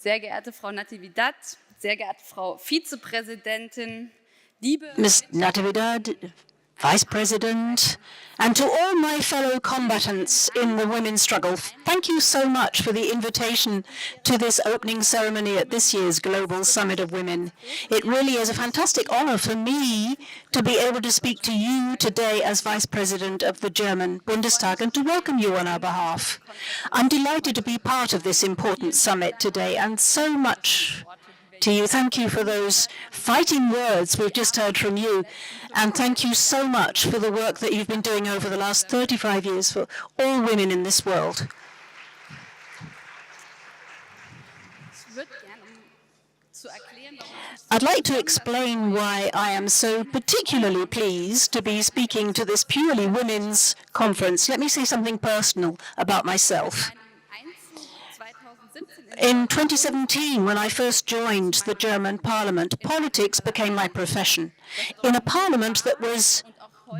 sehr geehrte Frau Natividad, sehr geehrte Frau Vizepräsidentin, liebe Ms. Natividad, Vice President, and to all my fellow combatants in the women's struggle, thank you so much for the invitation to this opening ceremony at this year's Global Summit of Women. It really is a fantastic honor for me to be able to speak to you today as Vice President of the German Bundestag and to welcome you on our behalf. I'm delighted to be part of this important summit today, and so much to you. Thank you for those fighting words we've just heard from you, and thank you so much for the work that you've been doing over the last 35 years for all women in this world. I'd like to explain why I am so particularly pleased to be speaking to this purely women's conference. Let me say something personal about myself. In 2017, when I first joined the German parliament, politics became my profession. In a parliament that was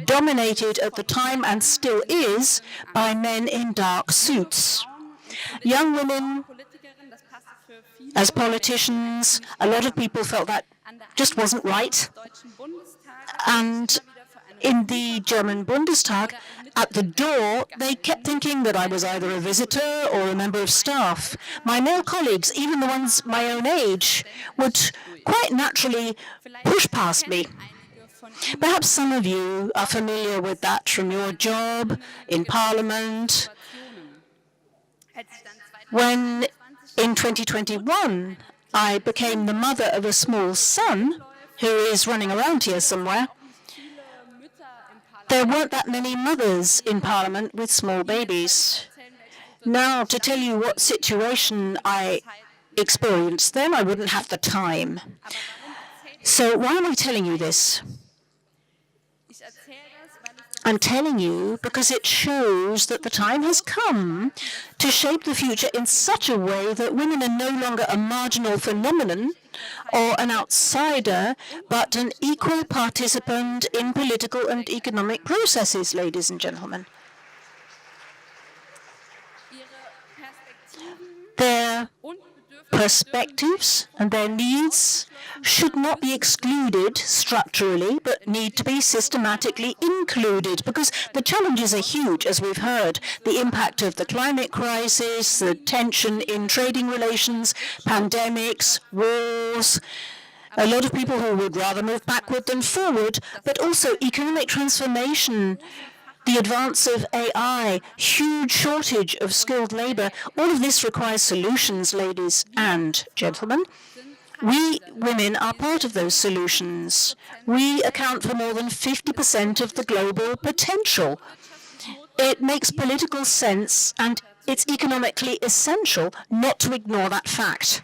dominated at the time and still is by men in dark suits. Young women as politicians, a lot of people felt that just wasn't right. And in the German Bundestag, at the door, they kept thinking that I was either a visitor or a member of staff. My male colleagues, even the ones my own age, would quite naturally push past me. Perhaps some of you are familiar with that from your job in Parliament. When in 2021 I became the mother of a small son who is running around here somewhere, there weren't that many mothers in Parliament with small babies. Now, to tell you what situation I experienced then, I wouldn't have the time. So why am I telling you this? I'm telling you because it shows that the time has come to shape the future in such a way that women are no longer a marginal phenomenon or an outsider, but an equal participant in political and economic processes, ladies and gentlemen. Their perspectives and their needs should not be excluded structurally, but need to be systematically included, because the challenges are huge, as we've heard. The impact of the climate crisis, the tension in trading relations, pandemics, wars, a lot of people who would rather move backward than forward, but also economic transformation, the advance of AI, huge shortage of skilled labor. All of this requires solutions, ladies and gentlemen. We women are part of those solutions. We account for more than 50% of the global potential. It makes political sense, and it's economically essential not to ignore that fact.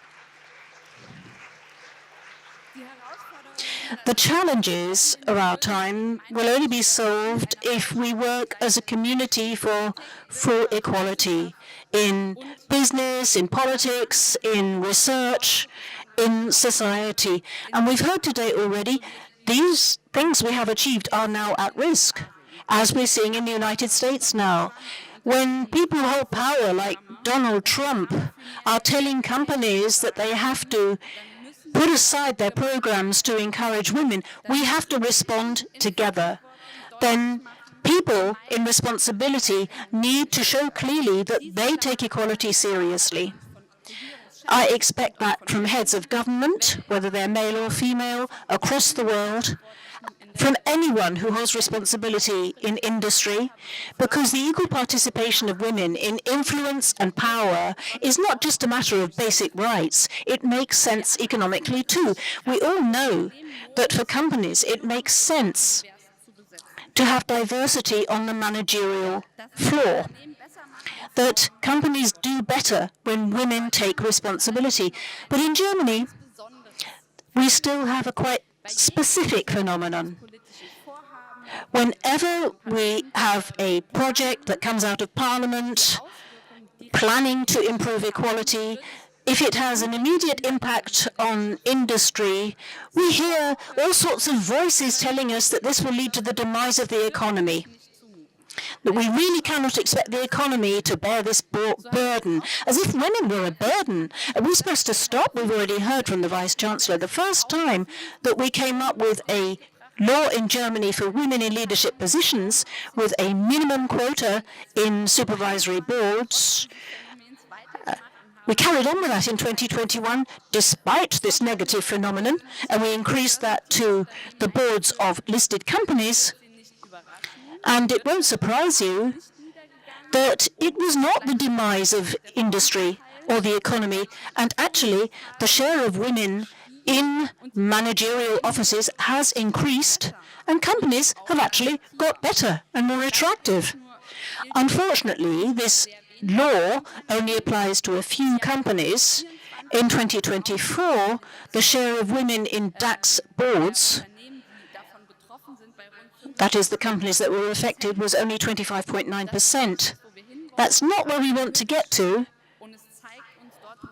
The challenges of our time will only be solved if we work as a community for full equality in business, in politics, in research, in society. And we've heard today already, these things we have achieved are now at risk, as we're seeing in the United States now. When people who hold power, like Donald Trump, are telling companies that they have to put aside their programs to encourage women, we have to respond together. Then people in responsibility need to show clearly that they take equality seriously. I expect that from heads of government, whether they're male or female, across the world, from anyone who holds responsibility in industry, because the equal participation of women in influence and power is not just a matter of basic rights. It makes sense economically too. We all know that for companies it makes sense to have diversity on the managerial floor, that companies do better when women take responsibility. But in Germany, we still have a quite specific phenomenon. Whenever we have a project that comes out of Parliament planning to improve equality, if it has an immediate impact on industry, we hear all sorts of voices telling us that this will lead to the demise of the economy. that we really cannot expect the economy to bear this burden, as if women were a burden. Are we supposed to stop? We've already heard from the Vice-Chancellor. The first time that we came up with a law in Germany for women in leadership positions with a minimum quota in supervisory boards, we carried on with that in 2021 despite this negative phenomenon, and we increased that to the boards of listed companies. And it won't surprise you that it was not the demise of industry or the economy, and actually the share of women in managerial offices has increased, and companies have actually got better and more attractive. Unfortunately, this law only applies to a few companies. In 2024, the share of women in DAX boards, that is, the companies that were affected, was only 25.9%. That's not where we want to get to,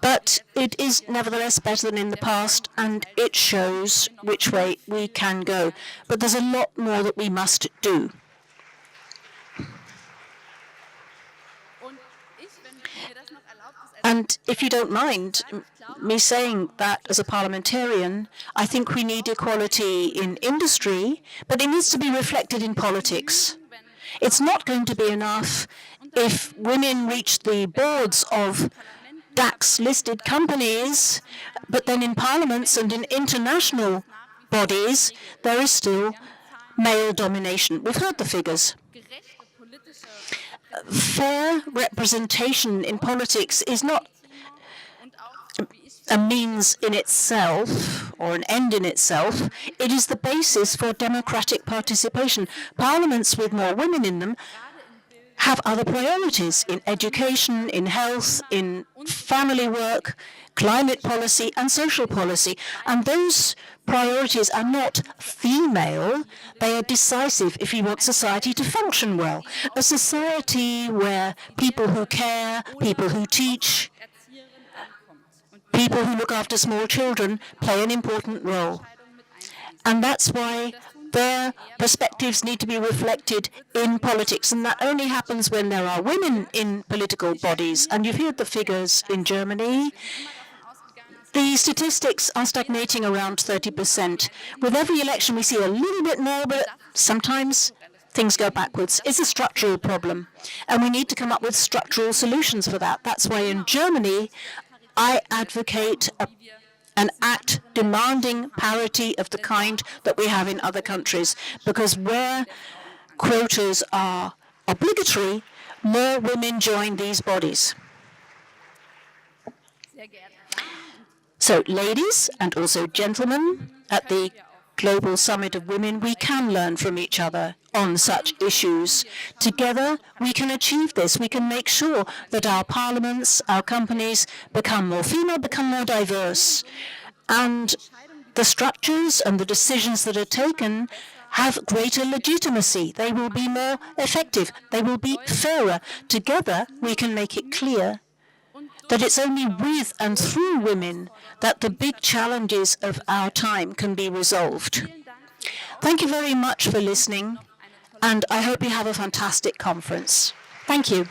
but it is nevertheless better than in the past, and it shows which way we can go. But there's a lot more that we must do. And if you don't mind me saying that as a parliamentarian, I think we need equality in industry, but it needs to be reflected in politics. It's not going to be enough if women reach the boards of DAX-listed companies, but then in parliaments and in international bodies, there is still male domination. We've heard the figures. Fair representation in politics is not a means in itself or an end in itself. It is the basis for democratic participation. Parliaments with more women in them have other priorities in education, in health, in family work, climate policy and social policy. And those priorities are not female, they are decisive if you want society to function well. A society where people who care, people who teach, people who look after small children play an important role. And that's why their perspectives need to be reflected in politics, and that only happens when there are women in political bodies. And you've heard the figures in Germany. The statistics are stagnating around 30%. With every election we see a little bit more, but sometimes things go backwards. It's a structural problem, and we need to come up with structural solutions for that. That's why in Germany I advocate an act demanding parity of the kind that we have in other countries, because where quotas are obligatory, more women join these bodies. So, ladies and also gentlemen, at the Global Summit of Women, we can learn from each other on such issues. Together, we can achieve this. We can make sure that our parliaments, our companies become more female, become more diverse. And the structures and the decisions that are taken have greater legitimacy. They will be more effective. They will be fairer. Together, we can make it clear that it's only with and through women that the big challenges of our time can be resolved. Thank you very much for listening, and I hope you have a fantastic conference. Thank you.